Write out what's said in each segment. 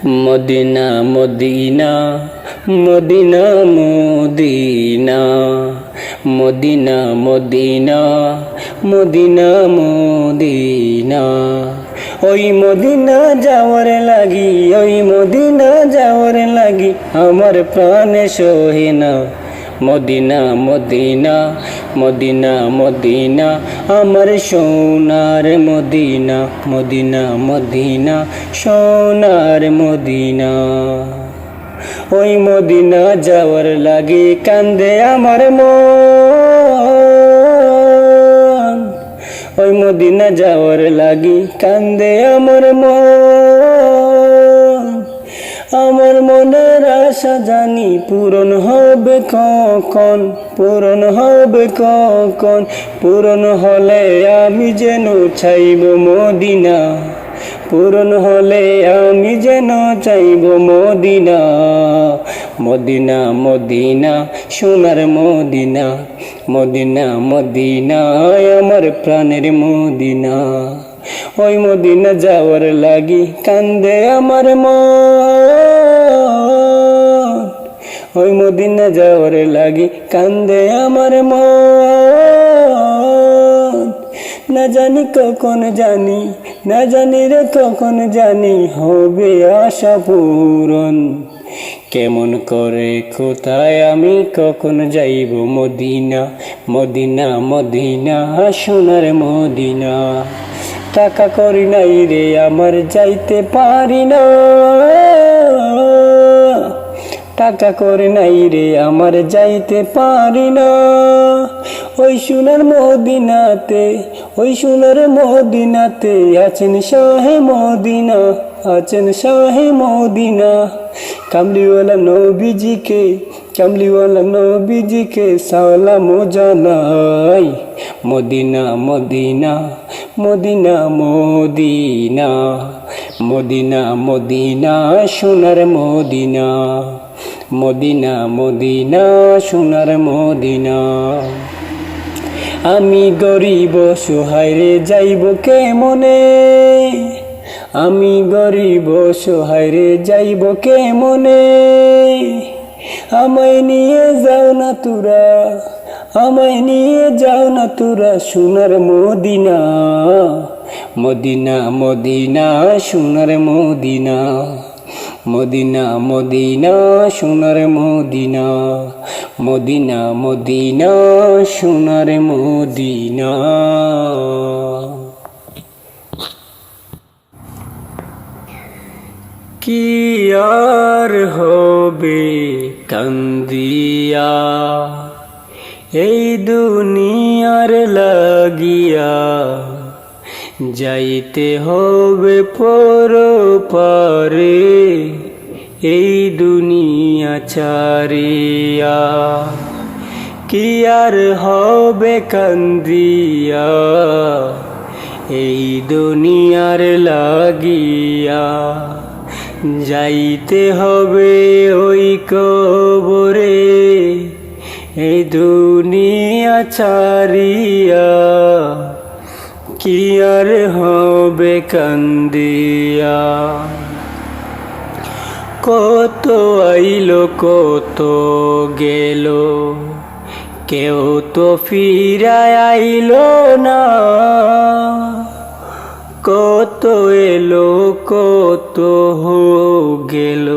Medina Medina Medina Medina Medina Medina Medina Medina ওই Medina যাওয়ার লাগি, ওই মদিনা যাওয়ার লাগি আমার প্রাণে সহে না। মদিনা মদিনা মদিনা মদিনা আমার সোনার মদিনা, মদিনা মদিনা সোনার মদিনা। ওই মদিনা যাওয়ার লাগি কান্দে আমার মন, ওই মদিনা যাওয়ার লাগি কান্দে আমার মন। আমার মনের আশা জানি পূরণ হবে কখন, পূরণ হবে কখন। পূরণ হলে আমি যেন চাইব মদিনা, পূরণ হলে আমি যেন চাইব মদিনা। মদিনা মদিনা সোনার মদিনা, মদিনা মদিনা আমার প্রাণের মদিনা। ওই মদিনা যাওয়ার লাগি কান্দে আমার মন, ওই মদিনা যাওয়ার লাগি কান্দে আমার মন। না জানি কখন জানি, না জানি রে কখন জানি হবে আশা পূরণ। কেমন করে কোথায় আমি কখন যাইব মদিনা, মদিনা মদিনা সোনার মদিনা। টাকা করি নাই রে আমার যাইতে পারি না, টাকা করে নাই রে আমার যাইতে পারি না। ওই সোনার মদিনাতে, ওই সোনার মদিনাতে আছেন শাহে মদিনা, আছেন শাহে মদিনা। কামলিওয়ালা নবীজিকে, কামলিওয়ালা নবীজিকে সালাম জানাই। Medina Medina Medina Medina Medina Medina সোনার মদিনা, মদিনা মদিনা সোনার মদিনা। আমি গরিব অসহায় রে যাইব কেমনে, আমি গরিব অসহায় রে যাইব কেমনে। আমায় নিয়ে যাও না তোরা, আমায় নিয়ে যাও না তোরা সোনার মদিনা, মদিনা মদিনা সোনার মদিনা। মদিনা মদিনা সোনার মদিনা, মদিনা মদিনা সোনার মদিনা। কি আর হবে কান্দিয়া এই দুনিয়ার লাগিয়া, যাইতে হবে পরপারে এই দুনিয়া ছাড়িয়া। কি আর হবে কান্দিয়া এই দুনিয়ার লাগিয়া, যাইতে হবে ওই কবরে এই দুনিয়া ছাড়িয়া। কি আর হবে কান্দিয়া। কত আইলো কত গেল, কেউ তো ফিরায় আইলো না। কত এলো কত গেল,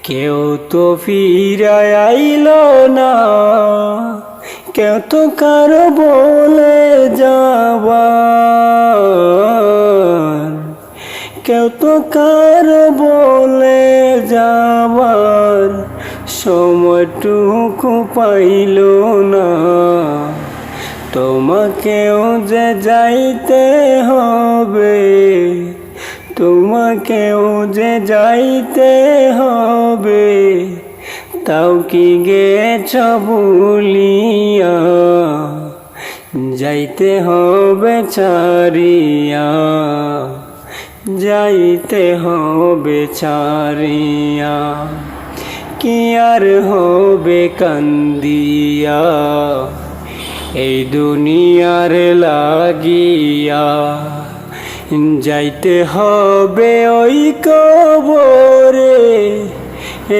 কেউ তো ফিরায় আইলো না। কেউ তো কারো বলে যাবার, কেউ তো কারো বলে যাবার সময়টুকু পাইল না। তোমাকেও যে যাইতে হবে, তোমাকেও যে যাইতে হবে, তাও কি গেছ ভুলিয়া, যাইতে হবে ছাড়িয়া, যাইতে হবে ছাড়িয়া। কি আর হবে কান্দিয়া এই দুনিয়ার লাগিয়া, যাইতে হবে ওই কবরে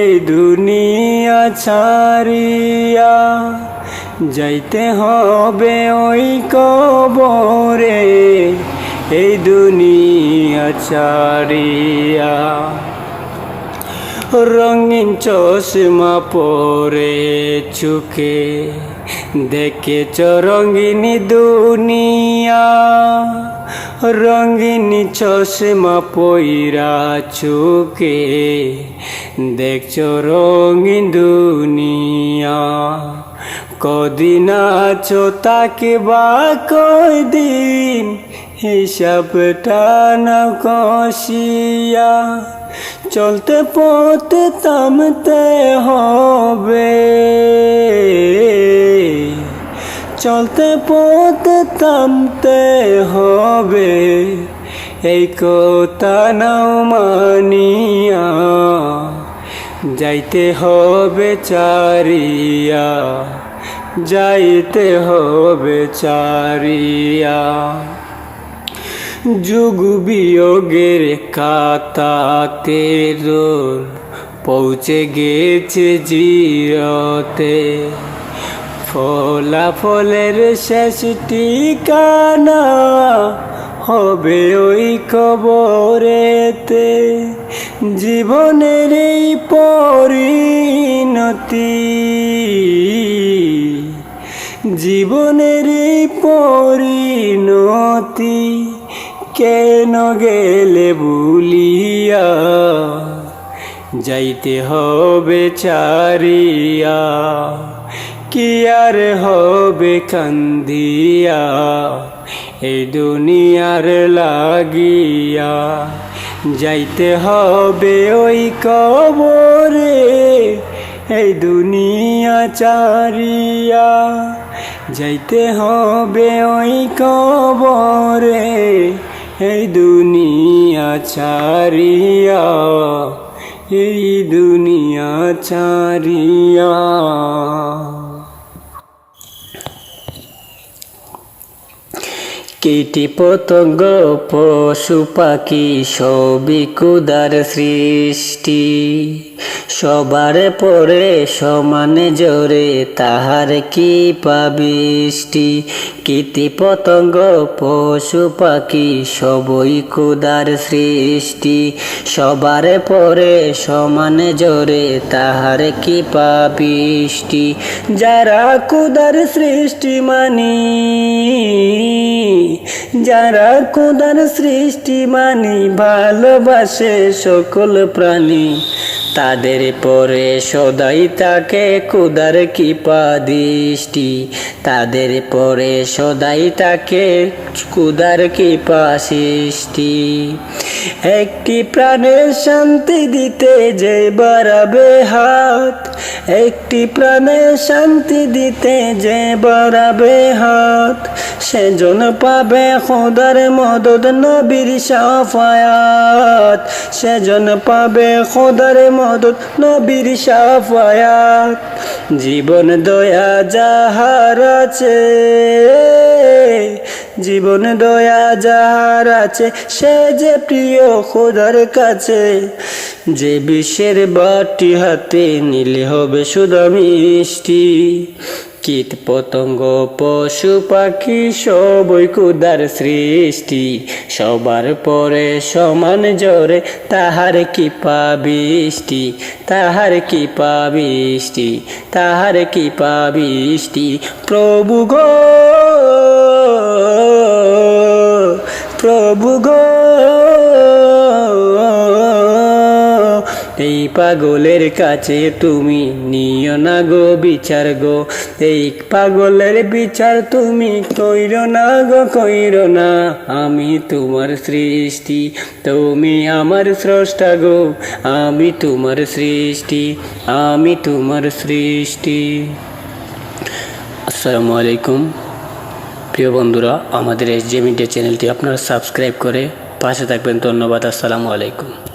এই দুনিয়া ছাড়িয়া, যাইতে হবে ওই কবরে এই দুনিয়া ছাড়িয়া। রঙিন চশমা পরে চোখে দেখেছ রঙিনী দুনিয়া, রঙিন চশমা পইরা চোখে দেখছ রঙিন দুনিয়া। কদিন আছো তাকে বা কয়দিন হিসাবটা না কষিয়া, চলতে পথে থামতে হবে, চলতে পথে থামতে হবে, এই কথা নাও মানিয়া, যাইতে হবে চারিয়া, যাইতে হবে চারিয়া। যুগ বিয়োগের কাতাতে রোল পৌঁছে গেছে জিরতে, ফলাফলের শেষ ঠিকানা হবে ওই কবরেতে। জীবনের এই পরিণতি, জীবনের এই পরিণতি কেন গেলে ভুলিয়া, যাইতে হবে চারিয়া, কি আর হবে কান্দিয়া এই দুনিয়ার লাগিয়া। যাইতে হবে ওই কবরে এই দুনিয়া ছাড়িয়া, যাইতে হবে ওই কবরে এই দুনিয়া ছাড়িয়া, এই দুনিয়া ছাড়িয়া। কীটি পতঙ্গ পশু পাখি সবই খোদার সৃষ্টি, সবার পরে সমানে জোরে তাহার কি পাবিষ্টি। কীটি পতঙ্গ পশু পাখি সবই খোদার সৃষ্টি, সবার পরে সমানে জোরে তাহার কি পাবিষ্টি। যারা খোদার সৃষ্টি মানি, যারা খোদার সৃষ্টি মানি ভালোবাসে সকল প্রাণী, তাদের পরে সদাই তাকে খোদার কৃপা দৃষ্টি, তাদের পরে সদাই তাকে খোদার কৃপা সৃষ্টি। একটি প্রাণের শান্তি দিতে যে বাড়াবে হাত, একটি প্রাণের শান্তি দিতে যে বাড়াবে হাত, সেজন পাবে খোদার মদদ নবীর শাফায়াত, সেজন পাবে খোদার মদদ নবীর শাফায়াত। জীবন দয়া যাহার আছে, জীবন দয়া যাহার আছে, সে যে প্রিয় খোদার কাছে। যে বিশ্বের বাটি হাতে নিলে হবে সুধা মিষ্টি, কীট পতঙ্গ পশু পাখি সবই খোদার সৃষ্টি, সবার পরে সমান জোরে তাহার কি পাবিষ্টি, তাহার কি পাবিষ্টি, তাহার কি পাবিষ্টি। প্রভু গো, প্রভু গো, এই পাগলের কাছে তুমি নিও না গো বিচার গো, এই পাগলের বিচার তুমি কইরো না গো, কইরো না। আমি তোমার সৃষ্টি, তুমি আমার স্রষ্টা গো, আমি তোমার সৃষ্টি, আমি তোমার সৃষ্টি। আসসালামু আলাইকুম প্রিয় বন্ধুরা, আমাদের SJ মিডিয়া চ্যানেলটি আপনারা সাবস্ক্রাইব করে পাশে থাকবেন। ধন্যবাদ। আসসালামু আলাইকুম।